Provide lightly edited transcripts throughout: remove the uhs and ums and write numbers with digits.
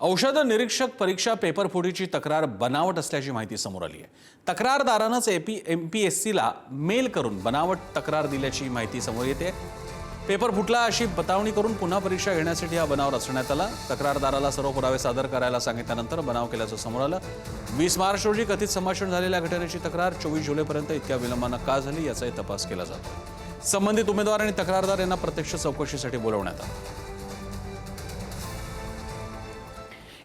औषध निरीक्षक परीक्षा पेपरफुटीची तक्रार बनावट असल्याची माहिती समोर आली आहे। तक्रारदारानंच एमपीएससीला मेल करून बनावट तक्रार दिल्याची माहिती समोर येते। पेपर फुटला अशी बतावणी करून पुन्हा परीक्षा घेण्यासाठी हा बनाव रचण्यात आला। तक्रारदाराला सर्व पुरावे सादर करायला सांगितल्यानंतर बनाव केल्याचं समोर आलं। 20 मार्च रोजी कथित संभाषण झालेल्या घटनेची तक्रार 24 जुलैपर्यंत इतक्या विलंबानं का झाली याचाही तपास केला जातो। संबंधित उमेदवार आणि तक्रारदार यांना प्रत्यक्ष चौकशीसाठी बोलवण्यात आलं।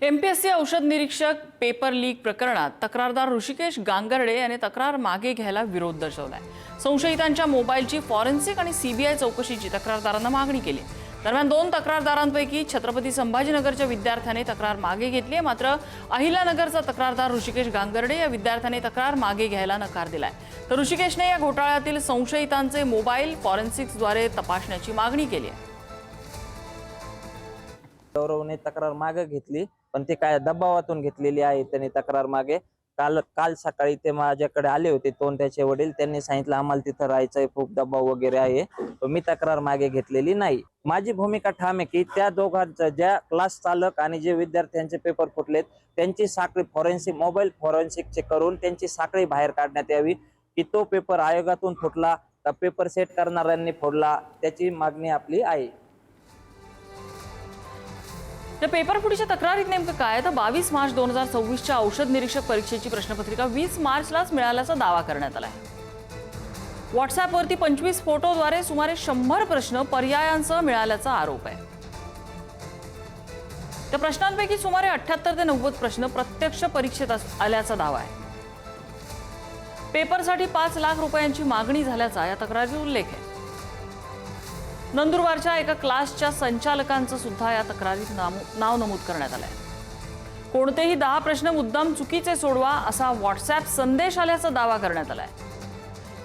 एमपीएससी औषध निरीक्षक पेपर लीक प्रकरणात तक्रारदार ऋषिकेश गांगर्डे यांनी तक्रार मागे घ्यायला विरोध दर्शवलाय। संशयितांच्या मोबाईलची फॉरेन्सिक आणि सीबीआय चौकशीची तक्रारदारांना मागणी केली। दरम्यान 2 तक्रारदारांपैकी छत्रपती संभाजीनगरच्या विद्यार्थ्याने तक्रार मागे घेतली, मात्र अहिल्यानगरचा तक्रारदार ऋषिकेश गांगर्डे या विद्यार्थ्याने तक्रार मागे घ्यायला नकार दिलाय। तर ऋषिकेशने या घोटाळ्यातील संशयितांचे मोबाईल फॉरेन्सिक्सद्वारे तपासण्याची मागणी केली आहे। गौरवने तक्रार मागे घेतली, पण ते काय दबावातून घेतलेली आहे। त्यांनी तक्रार मागे काल सकाळी ते माझ्याकडे आले होते, त्याचे वडील त्यांनी सांगितलं आम्हाला तिथं राहायचंय, खूप दबाव वगैरे आहे, मी तक्रार मागे घेतलेली नाही। माझी भूमिका ठाम आहे की त्या दोघांचं, ज्या क्लास चालक आणि जे विद्यार्थ्यांचे पेपर फुटलेत त्यांची साखळी फॉरेन्सिक मोबाईल फॉरेन्सिकचे करून त्यांची साखळी बाहेर काढण्यात यावी। की तो पेपर आयोगातून फुटला का पेपर सेट करणाऱ्यांनी फोडला, त्याची मागणी आपली आहे। तर पेपर फुटीच्या तक्रारीत नेमकं काय, तर 22 मार्च 2024च्या औषध निरीक्षक परीक्षेची प्रश्नपत्रिका 20 मार्चलाच मिळाल्याचा दावा करण्यात आला आहे। व्हॉट्सअपवरती 25 फोटोद्वारे सुमारे 100 प्रश्न पर्यायांसह मिळाल्याचा आरोप आहे। त्या प्रश्नांपैकी सुमारे 78 ते 90 प्रश्न प्रत्यक्ष परीक्षेत आल्याचा दावा आहे। पेपरसाठी 5 लाख रुपयांची मागणी झाल्याचा या तक्रारीत उल्लेख आहे। नंदुरबारच्या एका क्लासच्या संचालकांचं सुद्धा या तक्रारीत नाव नमूद करण्यात आलंय। कोणतेही 10 प्रश्न मुद्दाम चुकीचे सोडवा असा व्हॉट्सअप संदेश आल्याचा दावा करण्यात आलाय।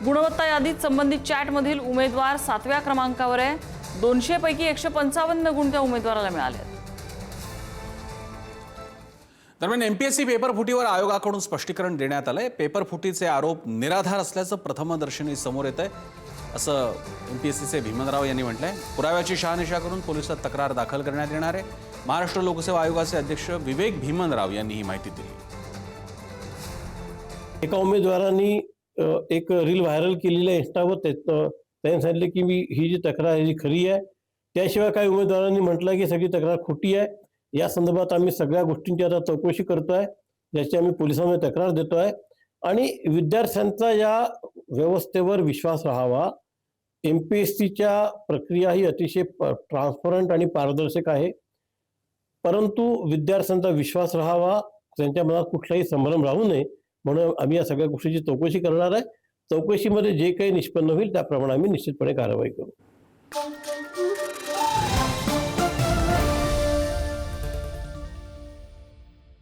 गुणवत्ता यादीत संबंधित चॅटमधील उमेदवार 7व्या क्रमांकावर आहे। 200 पैकी 155 गुण त्या उमेदवाराला मिळाले आहेत। दरम्यान एमपीएससी पेपर फुटीवर आयोगाकडून स्पष्टीकरण देण्यात आलंय। पेपर फुटीचे आरोप निराधार असल्याचं प्रथमदर्शनी समोर येत आहे असं एमपीएससीचे भीमनराव यांनी म्हटलंय। पुराव्याची शहानिशा करून पोलिसात तक्रार दाखल करण्यात येणार आहे। महाराष्ट्र लोकसेवा आयोगाचे अध्यक्ष विवेक भीमनराव यांनी ही माहिती दिली। एका उमेदवारांनी एक रील व्हायरल केलेली आहे इंस्टावर, त्यांनी सांगितले की मी ही जी तक्रार आहे ही खरी आहे। त्याशिवाय काही उमेदवारांनी म्हटलं की सगळी तक्रार खोटी आहे। या संदर्भात आम्ही सगळ्या गोष्टींची आता चौकशी करतोय, ज्याची आम्ही पोलिसांमध्ये तक्रार देतोय आणि विद्यार्थ्यांचा या व्यवस्थेवर विश्वास राहावा। एमपीएससीच्या प्रक्रिया ही अतिशय ट्रान्सपरंट आणि पारदर्शक आहे, परंतु विद्यार्थ्यांचा विश्वास राहावा, त्यांच्या मनात कुठलाही संभ्रम राहू नये म्हणून आम्ही या सगळ्या गोष्टीची चौकशी करणार आहे। चौकशीमध्ये जे काही निष्पन्न होईल त्याप्रमाणे आम्ही निश्चितपणे कारवाई करू।